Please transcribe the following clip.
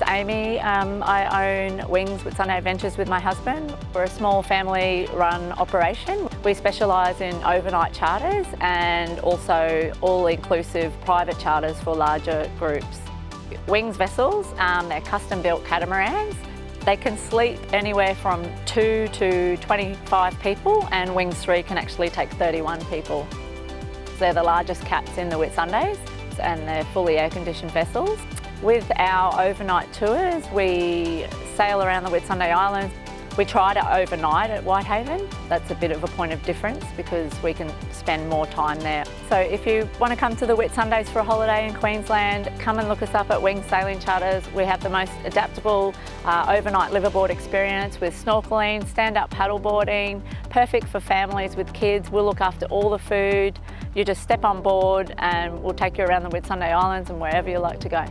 Amy. I own Wings Whitsunday Adventures with my husband. We're a small family-run operation. We specialise in overnight charters and also all-inclusive private charters for larger groups. Wings vessels, they're custom-built catamarans. They can sleep anywhere from 2 to 25 people, and Wings 3 can actually take 31 people. They're the largest cats in the Whitsundays, and they're fully air-conditioned vessels. With our overnight tours, we sail around the Whitsunday Islands. We try to overnight at Whitehaven. That's a bit of a point of difference because we can spend more time there. So if you want to come to the Whitsundays for a holiday in Queensland, come and look us up at Wings Sailing Charters. We have the most adaptable overnight liveaboard experience with snorkeling, stand-up paddleboarding, perfect for families with kids. We'll look after all the food. You just step on board and we'll take you around the Whitsunday Islands and wherever you like to go.